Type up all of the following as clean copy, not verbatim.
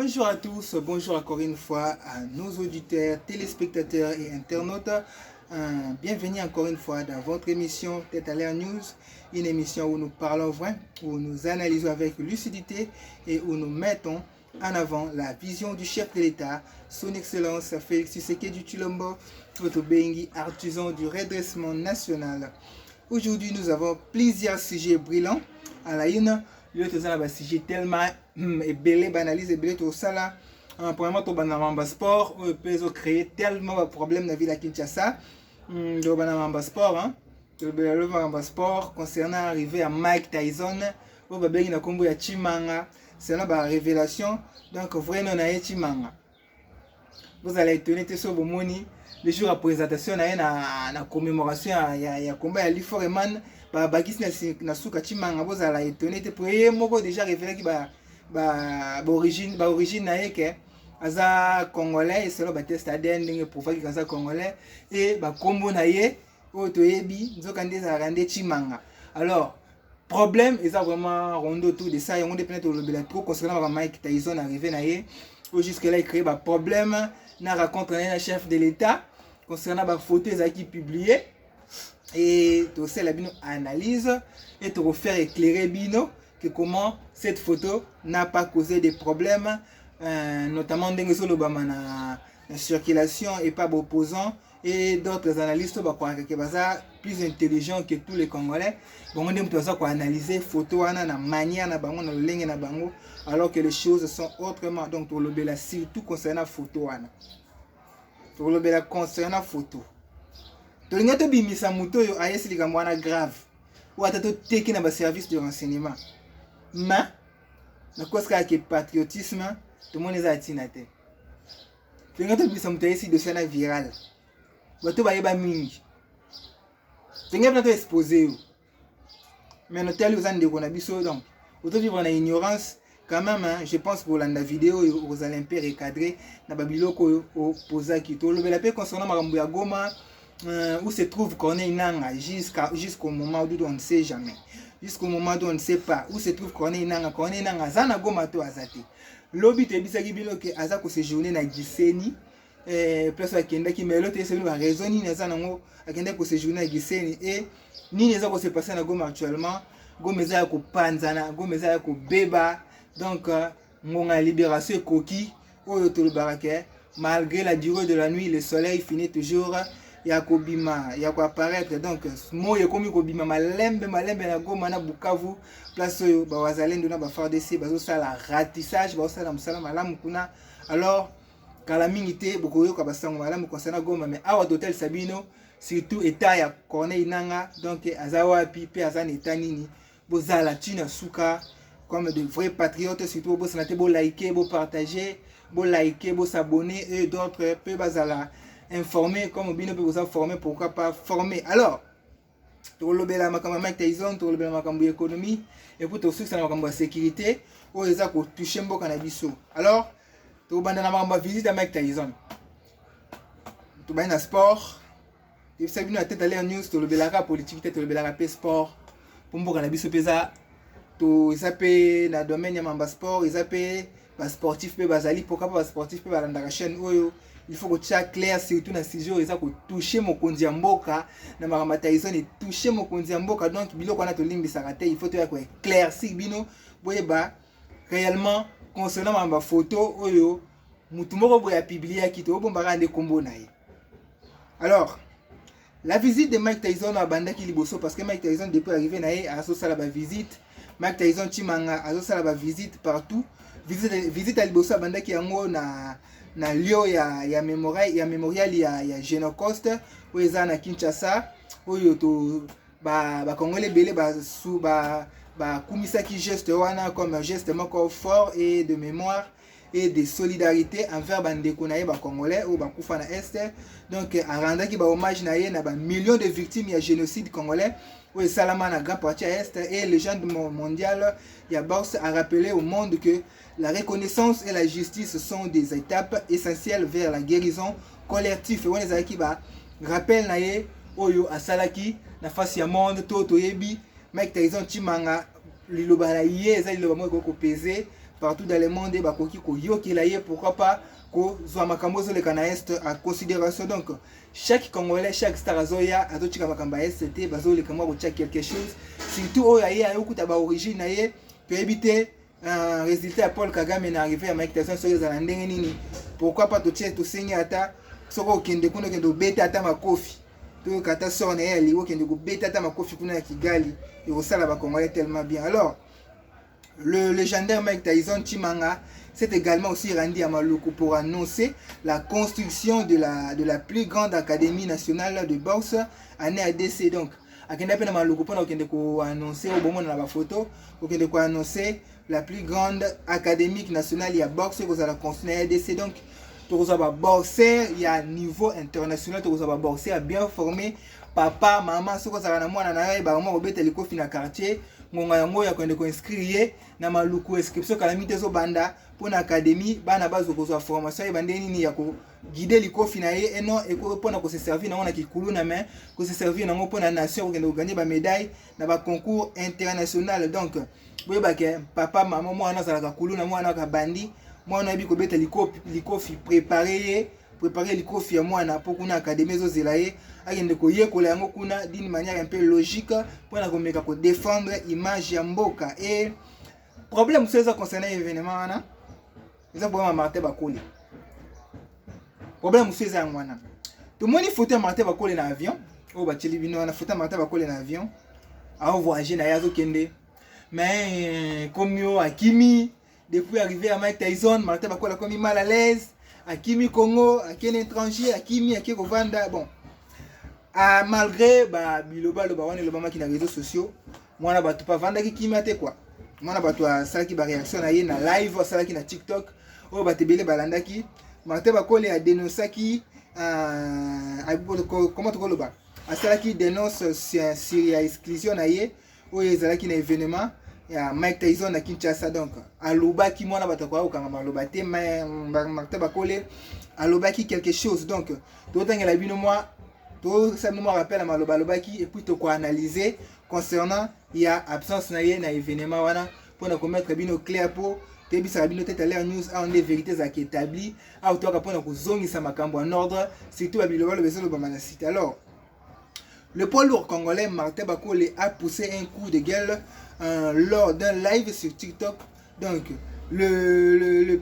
Bonjour à tous, bonjour encore une fois à nos auditeurs, téléspectateurs et internautes. Bienvenue encore une fois dans votre émission Tête à l'air News, une émission où nous parlons vrai, où nous analysons avec lucidité et où nous mettons en avant la vision du chef de l'État, son Excellence Félix Tshisekedi Tshilombo, votre Bengi, artisan du redressement national. Aujourd'hui, nous avons plusieurs sujets brillants à la une. Le sujet tellement belé banalise et belé tout ça là. Premièrement, tu as sport, on peut créer tellement de problèmes dans la ville de Kinshasa. Tu as sport, hein. Tu as sport concernant l'arrivée à Mike Tyson. Tu as bien combo ya Chimanga. C'est une révélation. Donc vraiment na Chimanga. Vous allez étonner sur vos moni. Le jour de présentation na commémoration ya combat ya Liforeman. Bagis na suka Chimanga vous allez étonner pour moko déjà révélé qui origine na yeke aza congolais et c'est le test ADN ndenge prouver que aza congolais et ba kombo na ye oto yebi nzokande za rande Chimanga. Alors problème ils ont vraiment rondo autour de ça et on dépend de le trop concernant Mike Tyson arrivé na ye jusque là il crée ba problème na raconte un chef de l'État concernant ba photos qui publié et tu sais la bino analyse et tu refaire éclairer bino que comment cette photo n'a pas causé des problèmes notamment dans la circulation et pas opposants et d'autres analystes qui sont plus intelligents que tous les Congolais. Bon, on doit analyser photo na manière na bango na lenge na bango alors que les choses sont autrement. Donc tu le surtout concernant photo tu le concernant photo. Tu linga to bimisa muto yo ayesi likambo wana grave ou ata to teki na ba service de renseignement. Mais na koska ke patriotisme tout le monde est atina te. Tu linga to bimisa muto ayesi dossier na viral. Bato ba yeba mingi. Tu linga to exposer yo. Mais no tali uzande ko na biso donc. Auto vivre na ignorance quand même hein, je pense pour la vidéo aux Olympiques recadré na babiloko au posaki to lobela pe concernant makambo ya Goma. Où se trouve Corneille Nanga jusqu'au moment où on ne sait jamais. Jusqu'au moment où on ne sait pas. Où se trouve Corneille Nanga. Corneille Nanga, Zana Goma to Azate. L'obit est bisaki bilo que Azako séjourné na Giseni. Place à Kenda qui mais l'autre c'est une raison ni Nazanango à Kenda ko séjourné na Giseni et ni les ko se passer na Goma actuellement. Gomeza ko panzana, Gomeza ko beba. Donc mon libération koki oyo to le barake. Malgré la durée de la nuit, le soleil finit toujours. Yakobima, yako apparaître donc mo yekomi kobima malembe na Goma na Bukavu place ba wazalendo na ba FARDC bazo sala ratissage bazo sala musala malamu kuna. Alors calamité bokoyo ka basango malamu concernant Goma mais awa d'hôtel Sabino surtout état ya Corneille Nanga donc azawa pipe azan état nini bozala tina suka comme de vrais patriotes surtout bo sanate bo liker bo partager bo liker bo s'abonner et d'autres peu bazala informer comme bien peut vous informer pourquoi pas former. Alors tu le la makambo Mike Tyson tu le makambo économie et pour aussi ça makambo sécurité ou les ko toucher mboka na biso. Alors tu banda na makambo visite à Mike Tyson tu banda sport et ça vient à tête à l'air news tu le la politique tu le la sport pour mboka na biso pesa tu zape na domaine ya mamba sport zape ba sportif pe bazali pourquoi pas ba sportif pe balanda la chaîne oyo. Il faut que tu sois clair surtout dans ces jours, il faut toucher mon konzi mboka na makambo Tyson et toucher mon konzi mboka donc biloko na to limbi sarate il faut te être clair si bino boyeba réellement concernant ma photo oyo mutu moko boya publier ki to bomba rande kombo na ye. Alors la visite de Mike Tyson à banda ki liboso parce que Mike Tyson depuis arrivé na ye a so sala ba visite Mike Tyson Chimanga a so sala ba visite partout visite à liboso banda ki yango na lieu ya mémorial ya Génocoste où eza na Kinshasa oyo to ba congolais belé ba kumisa ki geste wana comme un geste moko fort et de mémoire et de solidarité envers bandeko na ye ba congolais ou ba kufa na est donc aranda ki ba hommage na ye na ba millions de victimes ya génocide congolais où salama na grand partie à est et légende mondiale ya Bourse a rappelé au monde que la reconnaissance et la justice sont des étapes essentielles vers la guérison collective. Et on est qui va rappel na ye oyo asalaki na face ya monde to yebi Mike Tyson Chimanga liloba na ye eza liloba moko ko peser partout dans le monde, bakoki ko yokela ye, pourquoi pas ko zwa makambo zo le kana est à considération. Donc chaque Congolais, chaque star azoya azochika makamba ST bazo le kama ko quelque chose, surtout oyo aye ayokuta ba origine na ye peut éviter un résultat à Paul Kagame na arrivé à Mike Tyson sur za ndenge nini. Pourquoi pas to tche to senga ata soko kende kuna kende beta ata makofi to kata sort na ye liwo kende ko beta ata makofi kuna ya Kigali et au sala ba Congolais tellement bien. Alors le légendaire Mike Tyson Chimanga s'est également aussi rendu à Maluku pour annoncer la construction de la plus grande académie nationale de boxe en RDC. Donc, à Kendape na Maluku pour annoncer au moment de la photo, pour annoncer la plus grande académie nationale de boxe que vous allez construire en RDC. Donc, vous avez boxer, il y a un niveau international, vous avez boxer bien formé. Papa, maman, ce que vous avez moi na ba mo obete liko fina quartier. Ngonga yango ya kwende ko inscrire na Maluku inscription calamité zo banda pour na académie bana bazo ko zo formation ebande nini ya ko guider likofi na ye eno e ko pona ko se servir na kikulu na main ko se servir na pona nation ko gagner ba médaille na ba concours international. Donc boye ba ke papa maman moi na zala kulu na moi na ka bandi moi na bi ko beta likofi préparer likofi ya moi na pour kuna académie zo zelaye agende ko yekola yango kuna d'une manière un peu logique pour na komeka ko défendre image ya mboka. Et problème c'est ça concernant l'événement na ils ont vraiment Martin Bakole. Problème c'est ça ngwana tout moni photo Martin Bakole na avion o ba chili bino na photo Martin Bakole na avion a voyager na yazo kende mais comme yo Akimi depuis arrivé à Mike Tyson Martin Bakole a comme mal à l'aise Akimi Congo Akimi étranger Akimi Kovanda. Bon malgré biloba loba wana loba maki na réseaux sociaux mwana batu pa vanda ki kimate quoi mwana batu asala ki ba réaction na ye na live asala ki na TikTok o batebele balanda ki Martin Bakole a dénoncé ki comment to loba asala ki dénonce sur exclusion na ye o ezala ki na événement ya Mike Tyson na Kinshasa. Donc aloba ki mwana batu kwa okanga maloba te Martin Bakole aloba ki quelque chose. Donc to tangela bino moi tout ça nous rappelle à Malobaki et puis to analyser concernant il y a absence na événement wana pour na mettre bien au clair pour te bisa bino tête à l'air news on des vérités à établi à toi pour na ko zongisa makambo en ordre surtout à biloba le besoin de la cité. Alors le poids lourd congolais Martin Bakole a poussé un coup de gueule lors d'un live sur TikTok. Donc le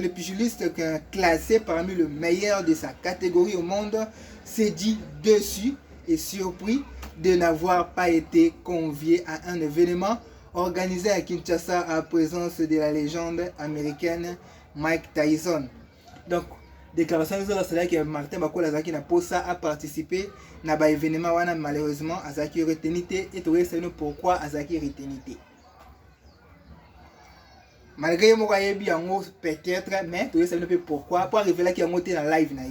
pugiliste classé parmi le meilleur de sa catégorie au monde s'est dit déçu et surpris de n'avoir pas été convié à un événement organisé à Kinshasa à présence de la légende américaine Mike Tyson. Donc, déclaration de cela que Martin Bakole Azaki na posa a participé à un événement wana malheureusement Azaki retenité et tout ça pourquoi Azaki retenité. Malgré moi peut-être mais tout ça pourquoi pour révéler qu'il y a monté dans live na.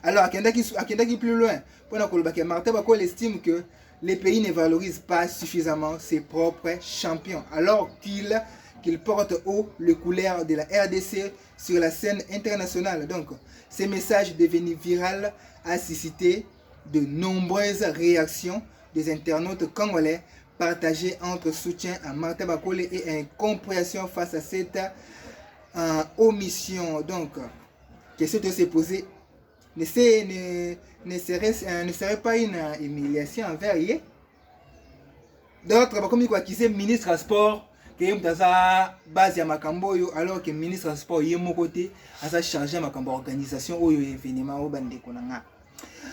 Alors akenda qui plus loin pour na koloba que Martin Bakole estime que les pays ne valorisent pas suffisamment ses propres champions alors qu'il porte haut les couleurs de la RDC sur la scène internationale. Donc ce message devenu viral a suscité de nombreuses réactions des internautes congolais partagé entre soutien à Martin Bakole et incompréhension face à cette omission. Donc, question de se poser, ne serait pas une humiliation envers lui? D'autres, comme quoi, qui c'est ministre des Sports, qui est dans base à Makambo, alors que ministre des Sports est mon côté, à sa chargé Makambo organisation ou événement au bande konanga.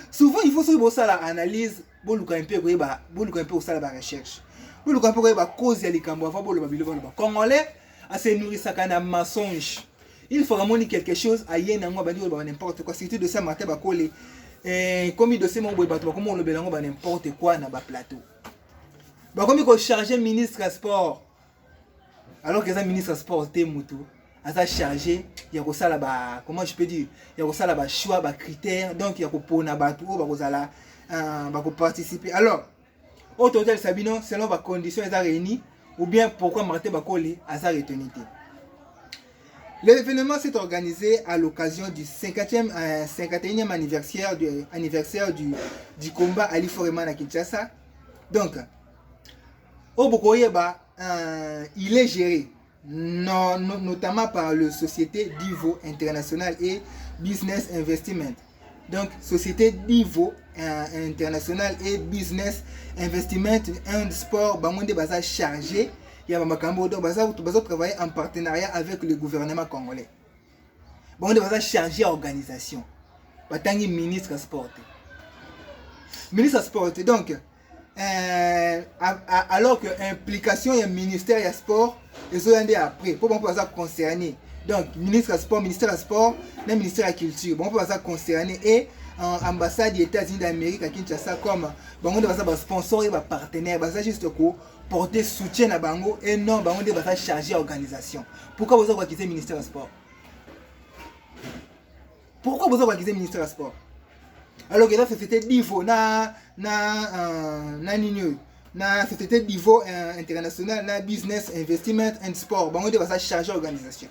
Souvent, il faut se ça l'analyse. Boluka un peu ça la recherche. Boluka un peu cause ya likambo avant boluka bilova ba Congolais a se nourrir ça kana mensonge. Il faut vraiment quelque chose à yena ngo bandi ba n'importe quoi surtout de ça Martin Bakole comme il dossier mon boy bato ba comment on le belango ba n'importe quoi na ba plateau. Ba comme il charger ministre sport alors que ça ministre sport té mutu a ça chargé ya ko sala ba comment je peux dire ya ko sala ba choix ba critères donc ya ko pona bato ba ko sala pour participer. Alors, au total, Sabino, selon les conditions réunies, ou bien pourquoi Martin Bakole a sa retenité. L'événement s'est organisé à l'occasion du 51e anniversaire du combat Ali Foreman à Kinshasa. Donc, au Bokoyeba, il est géré notamment par la société d'Ivo International et Business Investment. Donc, société d'Ivo International et Business Investment, un sport, bangonde baza chargé, il y a makambo donc baza travailler en partenariat avec le gouvernement congolais. Bangonde baza chargé à organisation. Batangi ministre sport. Ministre sport donc alors que implication du ministère du sport et après pour pouvoir ça concerner donc ministre du sport, ministère du sport, le ministère de la culture bon pouvoir ça concerner et ambassade des États-Unis d'Amérique à Kinshasa comme bango de ba sponsor et ba partenaire ba juste ko porter soutien à bango et non bango de ba charger organisation. Pourquoi vous avez quitter le ministère du sport? Pourquoi vous avez quitter le ministère du sport? Alors que la société d'Ivo na société d'Ivo international na business investment and sport bango de va charger organisation.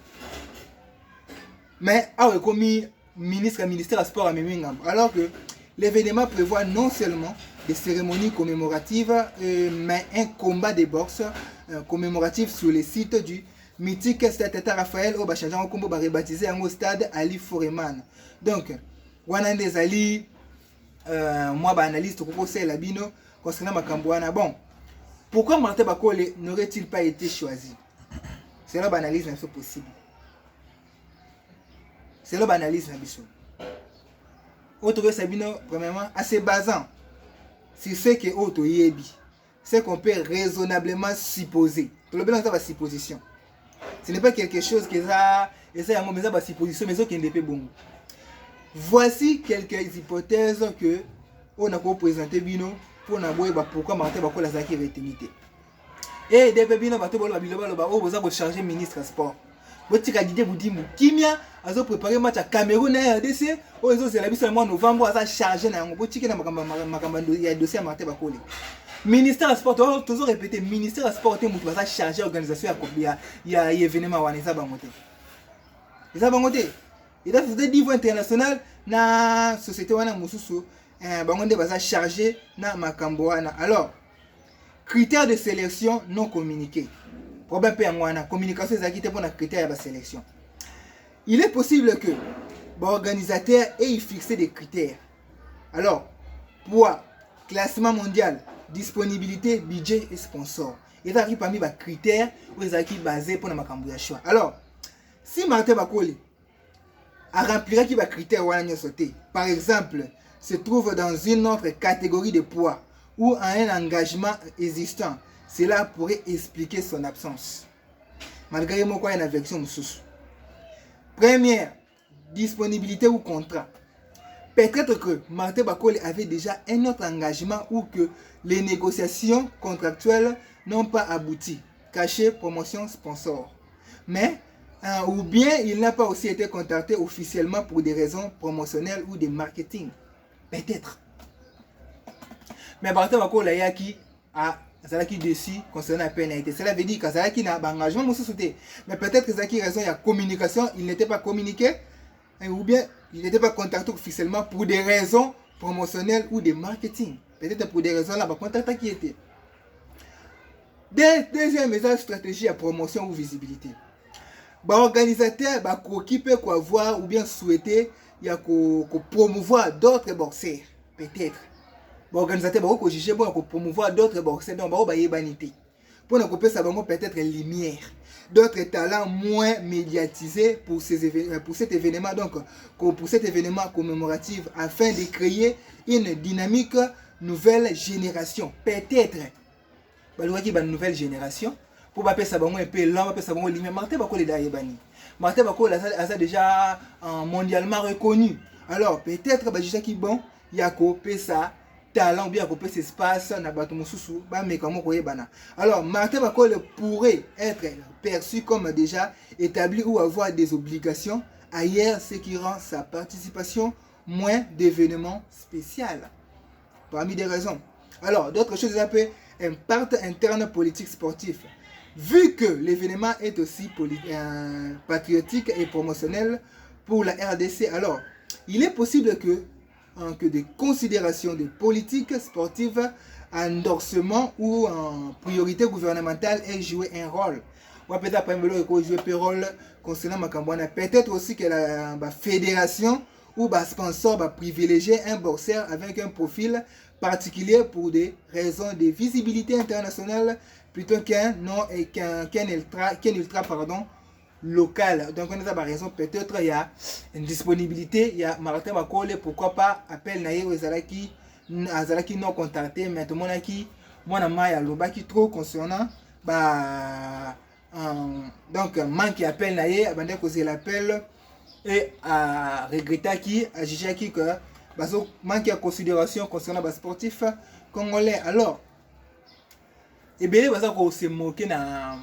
Mais comme ministère du sport à Memingam, alors que l'événement prévoit non seulement des cérémonies commémoratives mais un combat de boxe commémoratif sur le site du mythique stade Tata Raphaël au Bachanjan Combo va rebaptisé en stade Ali Foreman. Donc wana des Ali moi analyste pour conseiller la bino concernant Makambouana. Bon, pourquoi Martin Bakole n'aurait-il pas été choisi? C'est là l'analyse n'est pas possible. C'est là l'analyse n'est pas. Autre Sabino, premièrement, assez basant. C'est ce que auto yebi. C'est qu'on peut raisonnablement supposer. Tout le monde a une supposition. Ce n'est pas quelque chose qui a une supposition, mais qui n'est pas bon. Voici quelques hypothèses que on a présenté bino pour voir pourquoi Martin Bakole a zaki retenité. Et depuis bino bato bolo biloba loba o boza ko charger ministre sport. Botika Didier Boudimu Kimia azo préparer match à Cameroun et RDC o ezo c'est la biso mois novembre aza charger na yango botika na makamba ya dossier Martin Bakole. Ministère sport toujours répéter ministère sport te mutu aza charger organisation ya événement wana eza bangote. Eza bangote. Et là, c'est niveau international na société wana mususu bangonde baza chargé na makambo wana. Alors, critères de sélection non communiqués. Problème pe ngwana communication ezaki te pour na critères de sélection. Il est possible que l'organisateur ait fixé des critères. Alors, poids, classement mondial, disponibilité, budget et sponsor. Et ça arrive parmi les critères où ils sont basés pour na makambo ya choix. Alors, si Martin Bakole a rempli qui va critère wana sauté. Par exemple, se trouve dans une autre catégorie de poids ou a un engagement existant, cela pourrait expliquer son absence. Malgré moi quoi une version sous. Première, disponibilité ou contrat. Peut-être que Martin Bakole avait déjà un autre engagement ou que les négociations contractuelles n'ont pas abouti. Cachet, promotion, sponsor. Mais ou bien il n'a pas aussi été contacté officiellement pour des raisons promotionnelles ou de marketing. Peut-être. Mais Martin Bakole yaki a Zalaki déçu concernant la pénalité. Cela veut dire que Zalaki n'a pas engagement mais peut-être que Zalaki raison il y a communication, il n'était pas communiqué ou bien il n'était pas contacté officiellement pour des raisons promotionnelles ou de marketing. Peut-être pour des raisons là, bah contacter qui était. Deuxième stratégie à promotion ou visibilité. Organisateur qui peut voir ou bien souhaiter promouvoir d'autres boxeurs peut-être organisateur qui juger pour promouvoir d'autres boxeurs donc pour peut-être lumière d'autres talents moins médiatisés pour cet événement donc pour cet événement commémoratif afin de créer une dynamique nouvelle génération peut-être une nouvelle génération pour pas ça un peu long pas ça lumière Martin Bakole d'Ayebani Martin Bakole a déjà mondialement reconnu alors peut-être juste qui bon yako pesa talent bien ko pesa espace na bato mususu ba mekamo ko yebana alors Martin Bakole pourrait être perçu comme déjà établi ou avoir des obligations ailleurs ce qui rend sa participation moins d'événements spéciaux parmi des raisons alors d'autres choses un peu impact interne politique sportif. Vu que l'événement est aussi patriotique et promotionnel pour la RDC, alors il est possible que des considérations de politique sportive, endorsement ou priorité gouvernementale aient joué un rôle. ou peut-être pas jouer un rôle concernant Makambouana. Peut-être aussi que la fédération ou le sponsor va privilégier un boxeur avec un profil particulier pour des raisons de visibilité internationale plutôt qu'un ultra local. Donc on a par raison, peut-être il y a une disponibilité, il y a Martin Bakole, pourquoi pas appel naïe aux Azalaki non contacté, mais tout le monde qui moi na loba qui trop concernant donc manque appel naïe abandonné causer l'appel et à regretter qui à juger qui que manque de considération concernant les sportifs congolais. Alors et bien on se moquer na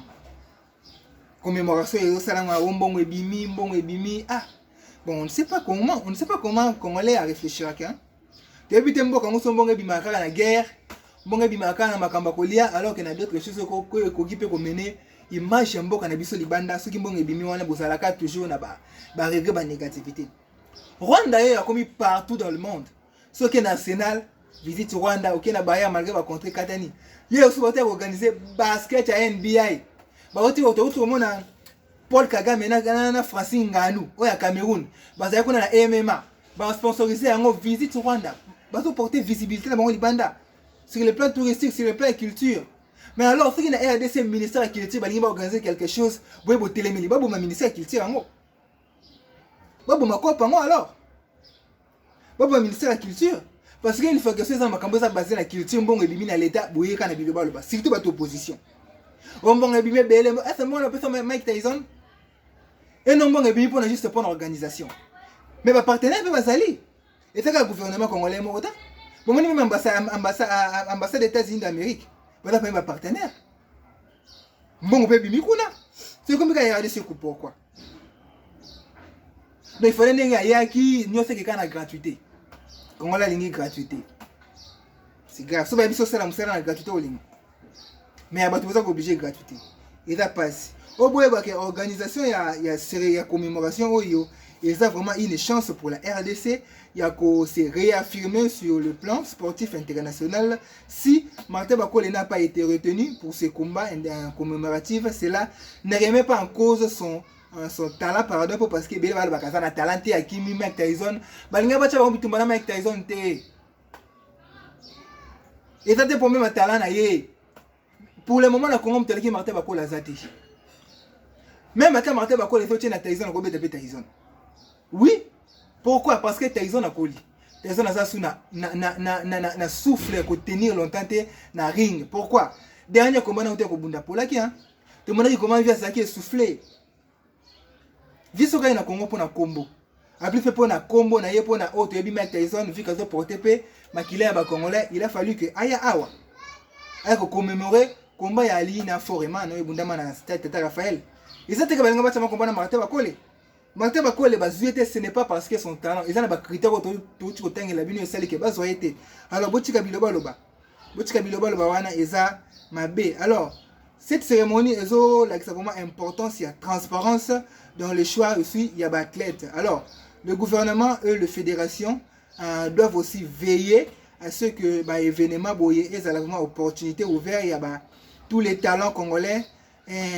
commémoration et ça là mbongo ebimi ah bon on ne sait pas comment congolais a réfléchi à ça. Depuis tembo quand on sont mbongo ebima kaka na guerre mbongo ebima kaka na makamba kolia alors que na d'autres choses ko gipe ko mener image ya mboka na biso libanda soki mbongo ebimi wana bozalaka toujours na ba regret ba négativité. Rwanda a commis partout dans le monde. Ce qui est national visite Rwanda, ok na Bahia malgré va contrer Katani. Il y a aussi organisé basket à NBA. Ba oti auto mona Paul Kagame na Francine Ngannou au Cameroun. Ba za kuna na MMA. Ba sponsoriser en visite Rwanda. Ba to porter visibilité na bango libanda. Sur le plan touristique, sur le plan culture. Mais alors ce qui na RDC ministère de la culture ba linga organiser quelque chose, bo télémili ba bo ministère de la culture ngo. Ba bo makopa ngo alors. Ba bo ministère de la culture. Parce qu'il faut que ces gens qui basé la culture bon ebimi na l'état boye kana biloba loba surtout ba opposition. On bon ebimi belé est-ce moi on peut faire Mike Tyson et non bon ebimi pour juste pour l'organisation. Mais ba partenaire ba bazali. Et ça que le gouvernement congolais mo ota. Bon même ambassade des États-Unis d'Amérique. Ba pas partenaire. Bon peut ebimi kuna. C'est comme ça il y a des coups pourquoi. Mais il fallait n'enga yaki nyo se que kana gratuité. Quand on a la ligne gratuité, c'est grave. Si on a besoin de faire la gratuité, mais il y a obligé de gratuité. Et ça passe. Au bout de l'organisation, il y a commémoration. Il y a vraiment une chance pour la RDC. Il y a qu'on s'est réaffirmé sur le plan sportif international. Si Martin Bakole n'a pas été retenu pour ce combat commémoratif, cela ne remet pas en cause son talent par exemple parce que il va le talent à Kimi Mike Tyson balinga bacha ba bitumba na Mike Tyson te et ça te pour même talent na ye pour le moment la Congo mtele ki Martin Bakole azati même ata Martin Bakole faut tena Tyson ko beta Tyson oui pourquoi parce que Tyson a coli Tyson a ça na souffle ko tenir longtemps te na ring pourquoi dernier combat na ko bunda polaki hein tout le monde qui comment vient ça qui est soufflé Visoka na Congo pour na combo. Après fait pour na combo na ye pour na autre yebi Mike Tyson vu qu'ils ont porté pe makile ya ba congolais, il a fallu que aya awa. Aya ko commémorer combat ya Ali na forema no ebundama na stade Tata Raphaël. Et ça te ka balinga ba combat na Martin Bakole. Martin Bakole ba zuete ce n'est pas parce que son talent, ils ont ba critère to tu ko tangela bino esali ke ba zoete. Alors botika biloba loba. Botika biloba loba wana eza mabe. Alors cette cérémonie est vraiment importante, il y a transparence dans le choix aussi, il y a athlètes. Alors, le gouvernement et la fédération doivent aussi veiller à ce que l'événement ait vraiment opportunité ouverte, il y a tous les talents congolais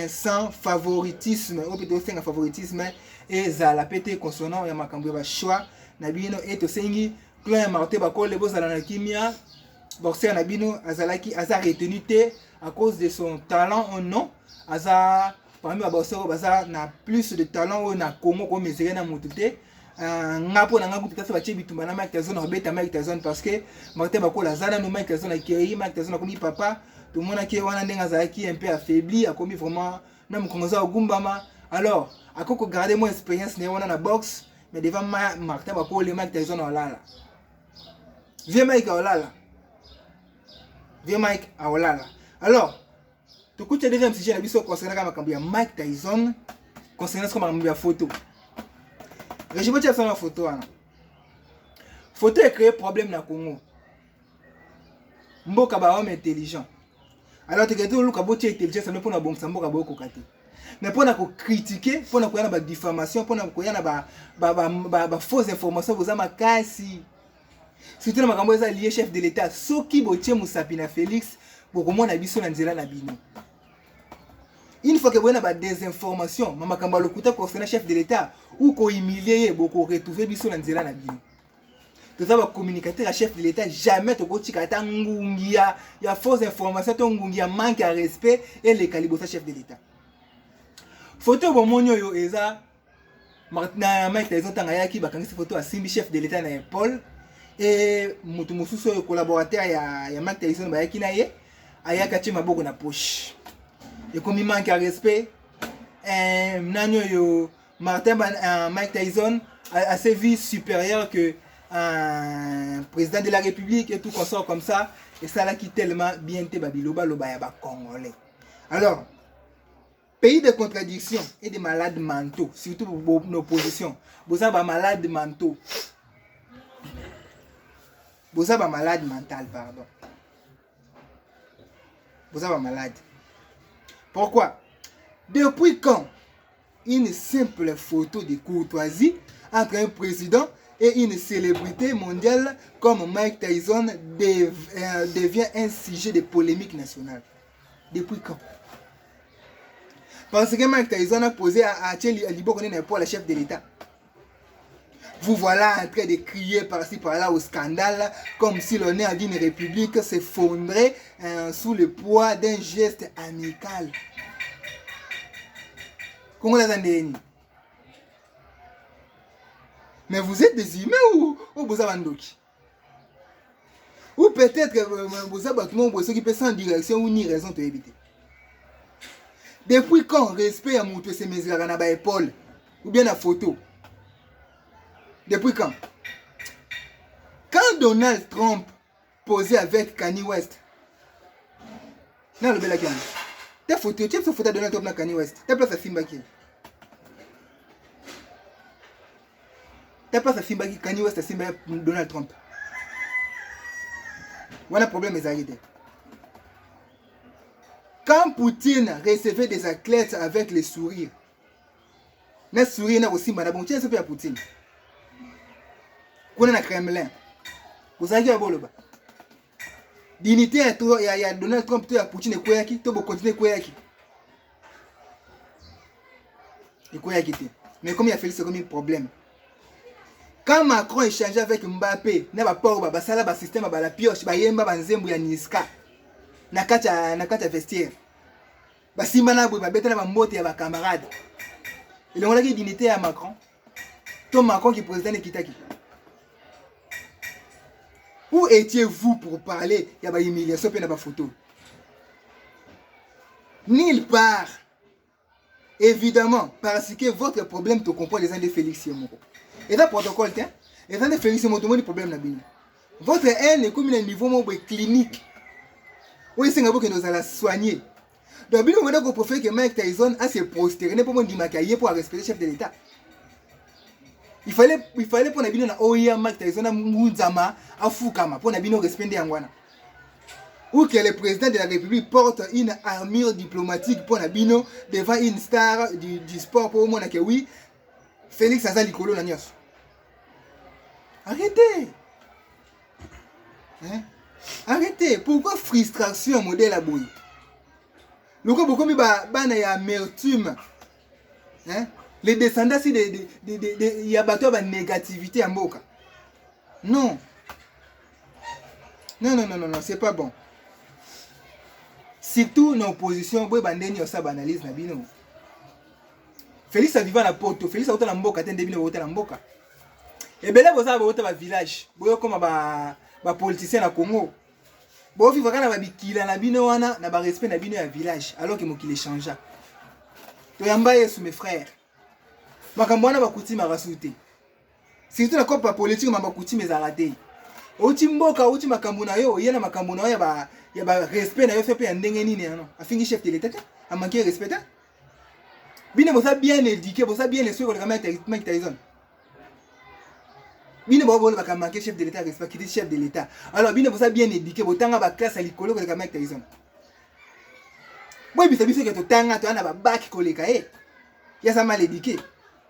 sans favoritisme, ou plutôt sans favoritisme, et la pété concernant le choix, Nabino et Tosengi, Claude Martin Bakole, Bozalana Kimia, boxeur Nabino, Azalaki, Aza retenu à cause de son talent ou non, Aza parmi les boxeurs, Aza n'a plus de talent ou n'a comment comme mesurer na mutute. Ngapo na ngapo tutasa bache bitumba na Mike Tyson obeta Mike Tyson parce que Martin Bakole Azana no Mike Tyson akiri Mike Tyson akomi papa tout le monde qui wana ndenga zaki un peu affaibli akomi vraiment na mukongoza ogumbama alors akoko garder mon expérience ne wana na boxe mais devant Martin Bakole Mike Tyson olala vieux Mike olala vieux Mike olala. Alors, tu écoutes le deuxième sujet concernant Mike Tyson, concernant la photo. Je vais te faire une photo. La photo est créé problème dans le Congo. Mboka ba homme intelligent. Alors, tu regardes le Kabo intelligent, ça ne peut pas bon Mboka ba kokate. Mais pour critiquer, pour na ba diffamation, pour na ba fausse information, vous avez kasi. Surtout na makambo za lié chef de l'État, Soki Botie Moussapina Félix. Pour moi, on a vu sur l'anzela na bino. Une fois que vous avez des informations, maman kamba lokuta concernant chef de l'État ou ko humilier beaucoup retrouver biso na nzela na bino. Tout ça va communicateur à chef de l'État jamais to kotika ta ngungia ya fausse information to ngungia manque à respect et les calibosa chef de l'État. Photo bomonyo yo eza na Mike Tyson tanga yaki bakangisi photo à simbi chef de l'État na épaule et mutu mususu yo collaborateur ya Mike Tyson ba yaki na ye ayaka ti maboko na poche. Et comme il manque à respect, Mike Tyson a ses vies supérieures que un président de la République et tout consort comme ça. Et ça là qui tellement bien te babiloba loba yaba congolais. Alors, pays de contradiction et de malades mentaux, surtout pour nos oppositions. Vous avez malades mentaux. Vous avez malade mental, pardon. Vous avez malade. Pourquoi? Depuis quand une simple photo de courtoisie entre un président et une célébrité mondiale comme Mike Tyson devient un sujet de polémique nationale? Depuis quand? Parce que Mike Tyson a posé à Liboko pour la chef de l'État. Vous voilà en train de crier par-ci par-là au scandale, comme si l'honneur d'une république s'effondrait sous le poids d'un geste amical. Comment la zandéni? Mais vous êtes des humains ou vous avez un doki? Ou peut-être vous avez un qui peut sans direction ou ni raison de éviter. Depuis quand respect à monter ses mesures à la épaule ou bien la photo? Depuis quand? Quand Donald Trump posait avec Kanye West, non, le bel agent. Ta photo, tu as photo de Donald Trump et Kanye West. Ta place à Simbaki. Ta place à Simbaki, Kanye West à Simbaki, Donald Trump. Voilà le problème, les arrêtés. Quand Poutine recevait des athlètes avec les sourires, les sourires n'a aussi madame, tu es à Poutine. Qu'on a le Kremlin. Vous avez vu le dignité il y a Donald Trump, tu as Poutine et Koyaki, tu peux continuer Koyaki. Et Koyaki. Mais comme il a fait c'est comme un problème. Quand Macron échangeait avec Mbappé, il n'y a pas de système, il y a la pioche, il y a un Niska. Nakata vestiaire. Basimana boy ba betana ba mbote ya ba camarade. Il on a dit dignité à Macron. Tom Macron qui est président de Kitaki. Où étiez-vous pour parler? Il y a pas humiliation, il y a pas photo. Nulle part. Évidemment, parce que votre problème te comprend les uns de Félix Yemoko. Et dans le protocole, les uns de Félix Yemoko, le problème n'a pas. Votre haine est comme un niveau clinique. Oui, c'est un peu que nous allons soigner. Donc, il faut que professeur que Mike Tyson a se prosterner pour me pour respecter le chef de l'État. Il fallait pour Nabino na Oya Mike Tyson a Mouzama à Fukama pour Nabino respecter Angwana. Ou que le président de la République porte une armure diplomatique pour Nabino devant une star du sport pour moi que oui, Félix Azali Kolo Nanyos. Arrêtez. Hein? Arrêtez. Pourquoi frustration modèle à bouille? Le coup beaucoup de amertume. Hein? Les descendants il y a de négativité à Moka. Non. Non, c'est pas bon. Surtout dans l'opposition, vous avez analyse na bino. Félix a vivant na Porto, Félix a na Mboka, tende bino na Mboka. Et bien là vous avez un village, vous comme ba politicien na Congo. Bon vivre kana ba bikila na bino wana na ba respect na bino ya village alors que mokili changea. To yamba yesu mes frères. Makambo wana bakuti marasuté. Surtout na kopa politique mamba kuti mes arrêté. Oti mboka oti makambo na yo, yena makambo na yo ya ba respect na yo fait pe ndenge nini non. Afingi chef de l'État a manqué respect. Bine bosa bien éduqué, bosa bien les soeurs comme Mike Tyson. Bine bosa ba manqué chef de l'État respect qui dit chef de l'État. Alors bine bosa bien éduqué, botanga ba classe à l'école comme Mike Tyson. Boy bisa biso que to tanga to ana ba bac koleka eh. Ya ça mal éduqué.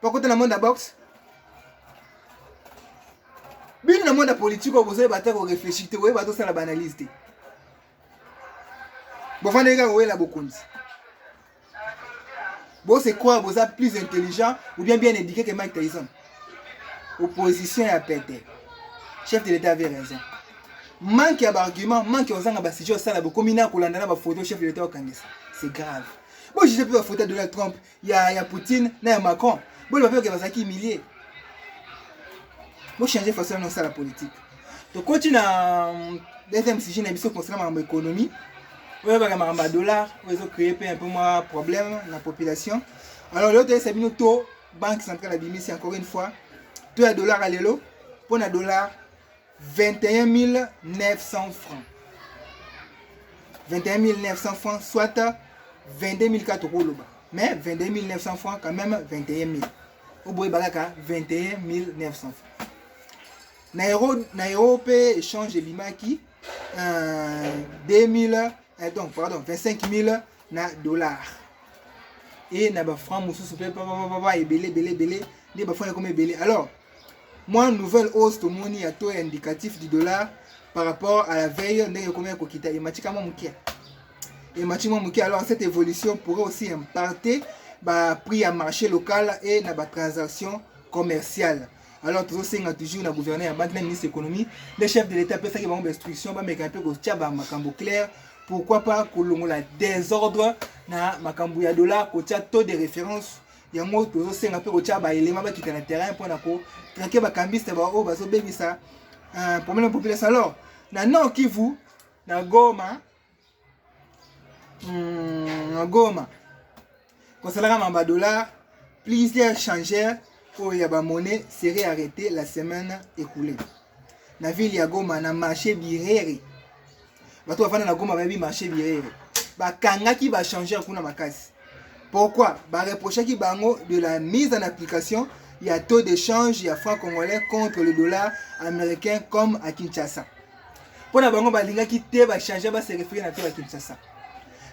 Par contre dans le monde de la boxe bine dans le monde de la politique vous avez battre ko réfléchir, vous avez battre ça la banalité. Bon fande ga la bokonzi. Bon, c'est quoi, vous êtes plus intelligent ou bien éduqué que Mike Tyson? Opposition à pété. Chef de l'État avait raison. Manque d'arguments, manque d'arguments, bah si je sais là, beaucoup mina kolandana ba photo chef de l'État au Kangesa. C'est grave. Bon, je sais plus la photo de Donald Trump, il y a Poutine, il y a Macron. Bon, il va faire que ça qui humilié. Bon, changer façon de ça la politique. Donc continue à deuxième sujet na biso concernant l'économie. Ouais, bah la dollar, ils ont créé un peu moins problème dans la population. Alors l'autre c'est bien taux banque centrale abîmée, c'est encore une fois taux à dollar à l'élo pour un dollar 21 900 francs. 21 900 francs, soit 22 400 euros. Mais 22 900 francs, quand même 21 000. Au bout de 21 900 francs. Nairo peut échange de Bimaki 25 000 dollars. Et na ba francs mususu pe belé. Ni ba francs comme belé. Alors, moi, nouvelle hausse de monnaie à taux indicatif du dollar par rapport à la veille de combien kokita et matikama mukia. Et matikama mukia, alors cette évolution pourrait aussi impacter le prix à marché local et la transaction commerciale. Alors toujours c'est toujours le gouverneur, le ministre de l'économie, le chef de l'État peut faire des instructions, mais un peu clair. Pourquoi pas que l'on a désordre na makambu ya dollar, que taux de référence. Il y a un mot toujours c'est un peu au tchaba élément qui est dans le terrain pour nako traquer ba cambiste ba o ba so bebi ça problème de population. Alors na non Kivu na Goma concernant le dollar, plusieurs changeurs pour y avoir monnaie seraient arrêtés la semaine écoulée. Na ville ya Goma na marché Birere. Bato bafana na Goma babi marché Birere. Ba kanga qui va changer kuna makasi. Pourquoi? Bah reprocher qui bango de la mise en application, il y a taux d'échange, il y a franc congolais contre le dollar américain comme à Kinshasa. Pour la bango balinga qui te va changer, va se référer à taux à Kinshasa.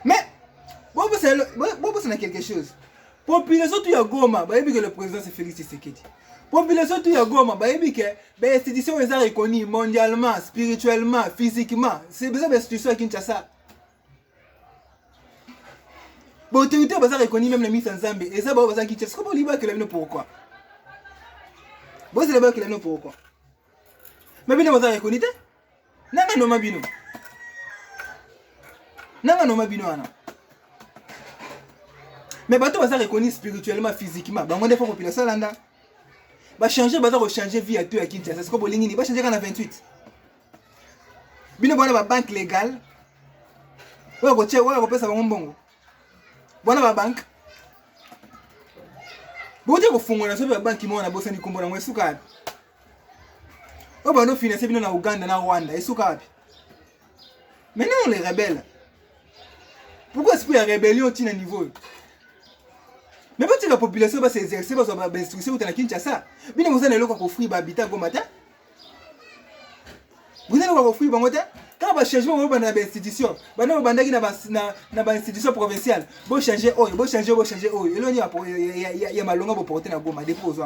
Mais bon c'est quelque chose. Population tu y a Goma, bah que le président c'est Félix Tshisekedi. Population tu y a Goma, bah que les institutions sont reconnues mondialement, spirituellement, physiquement. C'est besoin d'institutions à Kinshasa. Bon, autorité va reconnaître même les mises en Zambie. Et ça va qui tient. Comment libre que l'avenir pourquoi? Bon, c'est là que l'avenir pourquoi? Mais bien va reconnaître. Nanga no mabino. Nanga no mabino ana. Mais bato va reconnaître spirituellement, physiquement. Bah on est pour population landa. Bah changer va changer vie à tout à Kinshasa. C'est comme Bolingini. Va changer quand à 28. Bino bona ba banque légale. Ouais ko tché ouais ko pesa bongo. Bona ba bank. Bote ko fungola so ba bank mo na bosa ni kombo na mwe suka api. Oba no financer bino na Uganda na Rwanda, e suka api. Mais non les rebelles. Pourquoi est-ce qu'il y a rébellion au niveau? Mais pas la population va s'exercer parce que ba instruction ou na Kinshasa. Bino mo zana loko ko free ba habita go matin. Vous allez ko free ba matin. Quand on change dans l'institution, on va dans l'institution provinciale. Bon changer, bon changer. Et là, il y a malonga pour porter la gomme, dépose.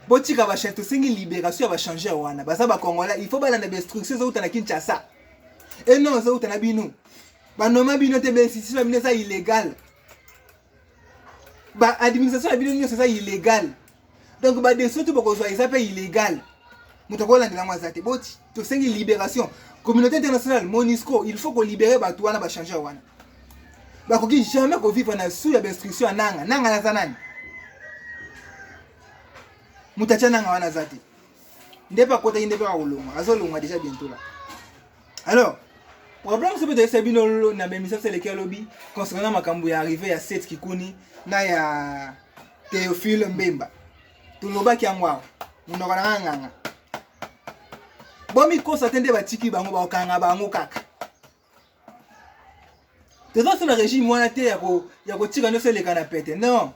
Bon, tu vas changer, tu libération va changer. Il faut aller dans l'instruction où tu as Kinshasa. Et non, ça où tu as Bino. Normalement, Bino, tu as l'institution, c'est illégal. L'administration de Bino, c'est illégal. Donc, des choses qui sont illégales. Mutakola de la Mazate, boti, to sengi libération. Communauté internationale, MONUSCO, il faut qu'on libère Batouana ba changer wana. Ba koki jamais ko vivre na sous la instruction nanga na zanani. Mutacha nanga wana zate. Ndepa kota ndepa olonga, azolonga déjà bientôt là. Alors, problème c'est peut-être c'est bino na même ça c'est lequel lobby concernant makambu ya arrivé ya 7 kikuni na ya Théophile Mbemba. Tuloba kiangwa. Munokana nganga. Bomi ko s'attendait ba tiki bango ba okanga bango kaka. Déjà sur le régime moi te ya ko tika no se le kana pete. Non.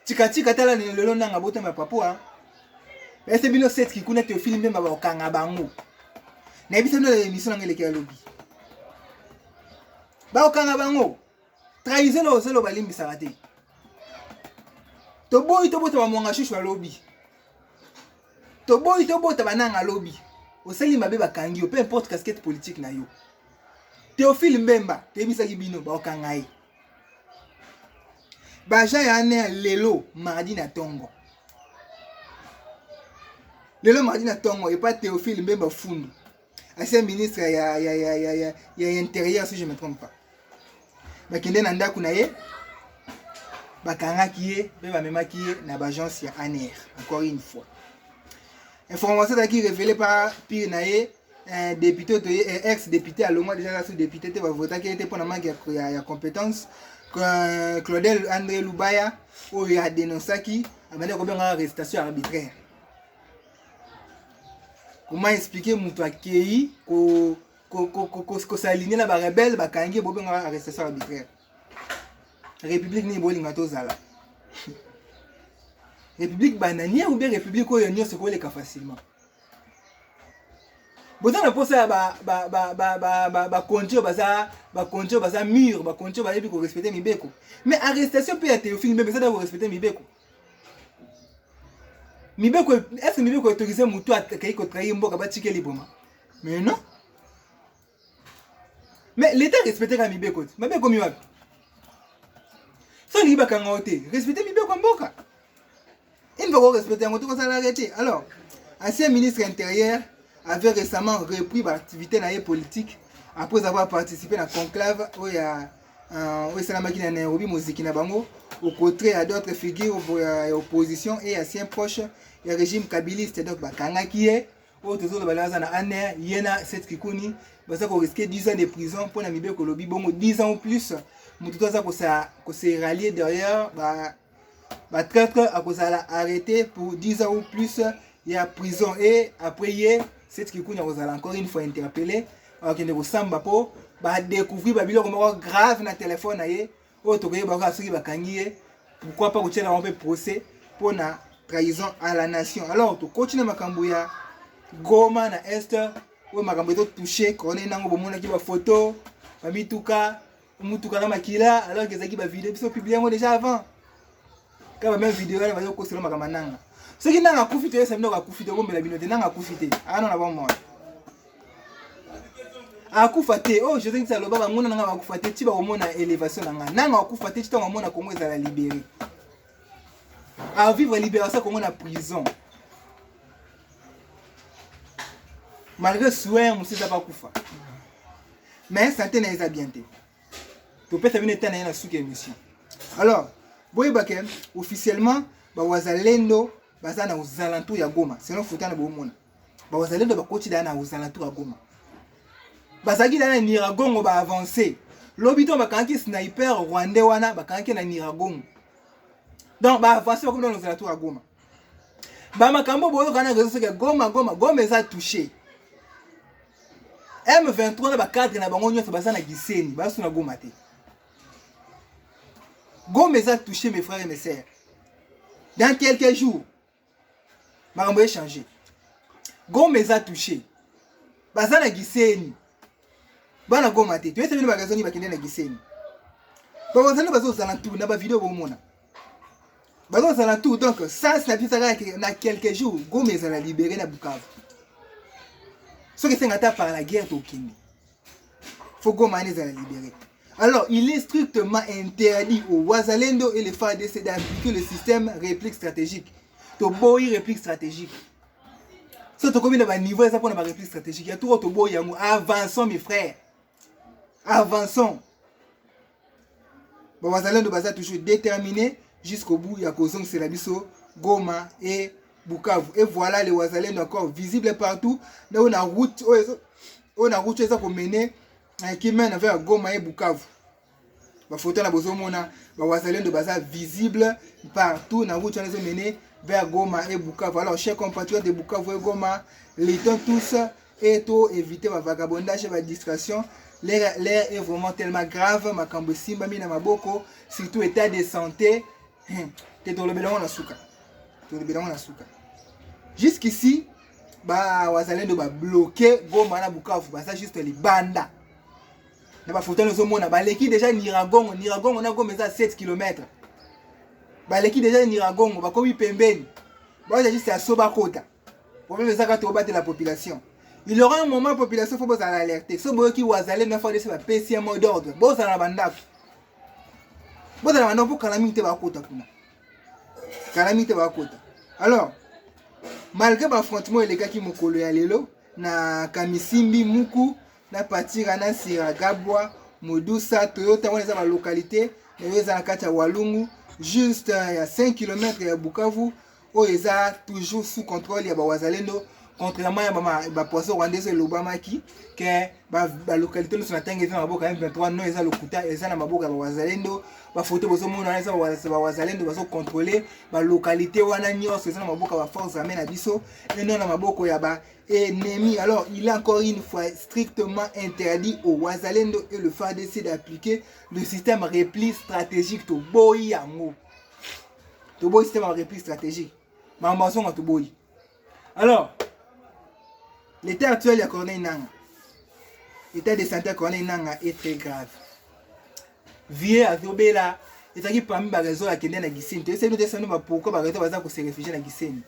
Tika tala le lelo nanga bota ma papua. Mais c'est bino set ki kuna te film même ba okanga bango. Na biso no émission ngele ke lobby. Ba okanga bango. Trahison lo se lo balimbi sarate. To boy to bota ba monga shushu lobby. To boy to bota bananga lobby. Au sali mabe bakangi peu importe casquette politique na yo. Théophile Mbemba, tebisa kibino ba okangai. Baja ya ne lelo mardi na tongo. Lelo mardi na tongo et pas Théophile Mbemba Fundu. Ancien ministre ya intérieur si je ne me trompe pas. Bakende na ndako na ye bakangaki ye pe bamemaki ye na bagence ya ANR encore une fois. Information qui révélée par Pire Naye, député, ex-député, à l'homme déjà sous-député, qui va voter qui était pour la manque de compétences. Claudel André Lubaya, où il a dénoncé qui a mené une arrestation arbitraire. Comment expliquer mon accueilli que s'aligner la rebelle, bah quand il y a une arrestation arbitraire. République ni boli matozala. République bananière ou bien république où il y a ce qu'on les cas facilement. Bon, on a posé ba contrôle baza mur, ba contrôle ba ebi ko respecter mibeko. Mais arrestation peut être Théophile mais ça doit respecter mibeko. Mibeko est-ce que mibeko autorisé mutu à kai ko trahir mboka ba tike librement? Mais non. Mais l'état respecter ka mibeko. Mibeko mi wapi? So ni ba kanga ote, respecter mibeko mboka. Il faut respecter un ça l'arrêter. Alors, ancien ministre intérieur avait récemment repris l'activité politique après avoir participé à un conclave où il y a à Nairobi, Moziki Nabango, au côté à d'autres figures opposition et anciens proches du régime kabiliste. Donc, Kangaki, au toujours le balazan à Aner, Yena, cette Kikuni, ça qu'on risquait 10 ans de prison pour Namibé Kolobi, bon, 10 ans ou plus. Tout ça qu'on s'est rallié derrière. Traître à cause arrêté pour 10 ans ou plus, il y a prison et après c'est ce qui est encore une fois interpellé alors qu'il ne ressemble pas découvrir babilo comme grave na téléphone aye au tokoye baka soki bakangi pourquoi pas kotiela un peu procès pour na trahison à la nation. Alors to continue makambo ya Goma na Esther où makambo to touché kone nango bomona ki ba photo ba mituka mutuka na makila alors que zaki ba vidéo biso publié déjà avant. Quand même vidéo là va ko selo makamananga. Ce qui n'a pas profité ça n'a profité comme la binote n'a pas profité. Ah non avant moi. A kufate oh je dis ça le baba ngona nga kufate ti ba omona élévation nga. Nanga kufate ti tonga mona Congo ezala libéré. À vivre libération comme on a prison. Malgré soin monsieur ça pas kufa. Mais santé na eza bien té. To peut venir tana na souke émission. Alors boyebake officiellement ba wazalendo baza na aux alentours ya Goma sinon futa na bomona ba wazalendo bakoti da na aux alentours ya Goma bazaki da na Niragongo ba avancer lobito bakanki sniper rwandais wana bakanki na Niragongo donc ba avancer comme dans aux alentours ya Goma ba makambo boyo kana réseau que Goma eza touché M23 na ba cadre na bango nyonso baza na Gisenyi baso na Goma te. Goma a touché mes frères et mes sœurs. Dans quelques jours, ma va changer. Goma a touché. Bazana Gisenyi. Bana Goma te. Tu es venu magasin ba kende na Gisenyi. Ba bazana bazo zala tout na ba vidéo bo mona. Bazo zala tout donc ça c'est na quelques jours Goma a libéré na Bukavu. Ce que c'est ngata par la guerre to kindi. Faut Goma les a libéré. Alors, il est strictement interdit aux Wazalendo et les FARDC d'appliquer le système réplique stratégique. To boy réplique stratégique. Si tu as un niveau, ça pour la réplique stratégique. Il y a tout autre boy. Avançons, mes frères. Avançons. Bon, Wazalendo baza toujours déterminé jusqu'au bout. Il y a Kozong, Selabiso, Goma et Bukavu. Et voilà les Wazalendo encore visibles partout. Là, on a route, ça pour mener. Qui mène vers Goma et Bukavu. La photo na bozomona ba wazalendo baza visible partout na route on les mener vers Goma et Bukavu. Alors chers compatriotes de Bukavu et Goma, luttons tous et tout éviter le vagabondage et la distraction. L'air est vraiment tellement grave, makambo simba mina maboko, surtout état de santé. Te dans le belon na suka. Jusqu'ici ba wazalendo ba bloqué Goma na Bukavu, baza juste les bandas. Na ba photo nous omona baleki déjà Niragongo na Goma eza 7 km. Baleki déjà Niragongo ba komi pembeni. Ba juste à soba kota. Problème eza ka to battre la population. Il y aura un moment la population faut besoin alerter. So boyo ki wazale na fa de ba PC mot d'ordre. Boza na bandako. Bota na mando pour calamité ba kota kuna. Calamité ba kota. Alors, malgré l'affrontement les gars qui mokolo ya lelo na Kamisimbi Muku na Patira na Siragabwa Modusa Toyota on les a la localité les za kati ya Walungu juste à 5 km ya Bukavu où ils a toujours sous contrôle ya ba wazalendo contrairement à ba poisson rwandais et l'Obamaki que ba localité nous sont atteindre dans maboka M23 non ils a lokuta ils a na maboka ba wazalendo ba photo bozo mona ils a ba wazalendo bazo contrôler ba localité wana nyos ils a na maboka ba force armée na biso et non na maboko ya ba ennemi. Alors il est encore une fois strictement interdit aux wazalendo et le FARDC d'appliquer le système repli stratégique to boyi yango to boyi système repli stratégique mambaso to boyi. Alors l'état actuel de Corneille Nanga, l'état de santé de Corneille Nanga est très grave. Vieux à Zobela, et ça qui parmi les raisons à Kenya na Gisène. Tu sais nous descendre pourquoi les raisons pour se réfugier na Gisène.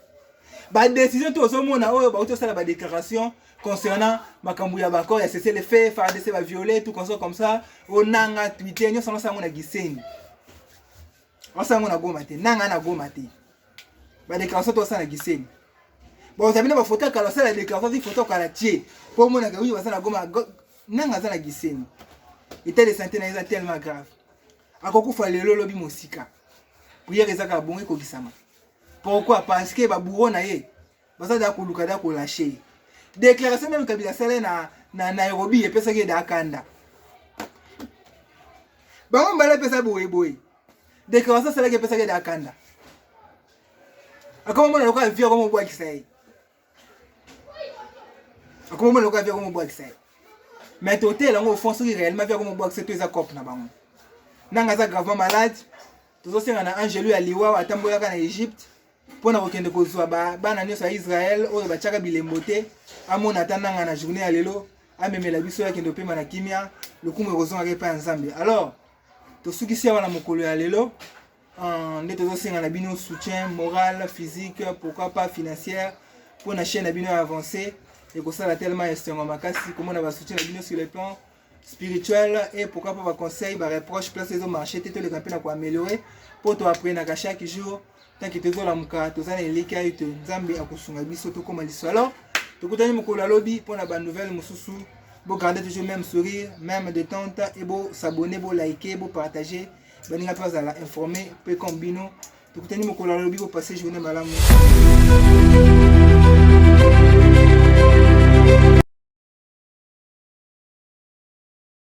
Ba décision tout au monde na oyo ba ça la déclaration concernant makambu ya bakor ya cesser les faits, FARDC va violer tout comme ça, au Nanga Twitter nous sommes na Gisène. On s'en na goma te, Nanga na goma te. Ba déclaration tout ça na Gisène. Bon, ça vient de photo quand la déclaration dit photo quand la tier. Pour moi, oui, on va goma nanga za na Gisène. État de santé na tellement grave. Akoko fa lelo lobi mosika. Prière ezaka bongo ko gisama. Pourquoi? Parce que ba bourreau na ye. Baza da ko luka da ko lâcher. Déclaration même Kabila sala na Nairobi et pesa ke da kanda. Ba on bala pesa boye. Déclaration sala ke pesa ke da kanda. Akoma mona loka via comme bois qui sai. Comment on le fait comme bois ça mais hôtel en au fond sur réellement faire comme bois c'est tout ça cop na bango nanga za gravement malade tous ces na Angelu aliwa atambola kana Egypte pour na kokende kozwa bana nyoso ya Israël oyo bachaka bilembote amona tananga na journée ya lelo amemela biso ya kendo pema na kimia lokumu rozonga kepa nzambe. Alors to sukisi wana mokolo ya lelo nde tozosenga na bino soutien moral physique pourquoi pas financier pour na chaîne na bino avancer et que ça a tellement estimé makasi comment on va soutenir la sur le plan spirituel et pourquoi pas va conseil va reproche place les marché tout les campagnes pour améliorer pour toi apprendre à chaque jour tant que tu es là muka tu as les cas et tu nzambe akusunga biso to comme liso. Alors tu connais mon la lobby pour la bonne nouvelle mususu bon garder toujours même sourire même détente et bon s'abonner bon liker bon partager baninga pas à la informer peu comme bino tu connais mon la lobby pour passer journée malamu.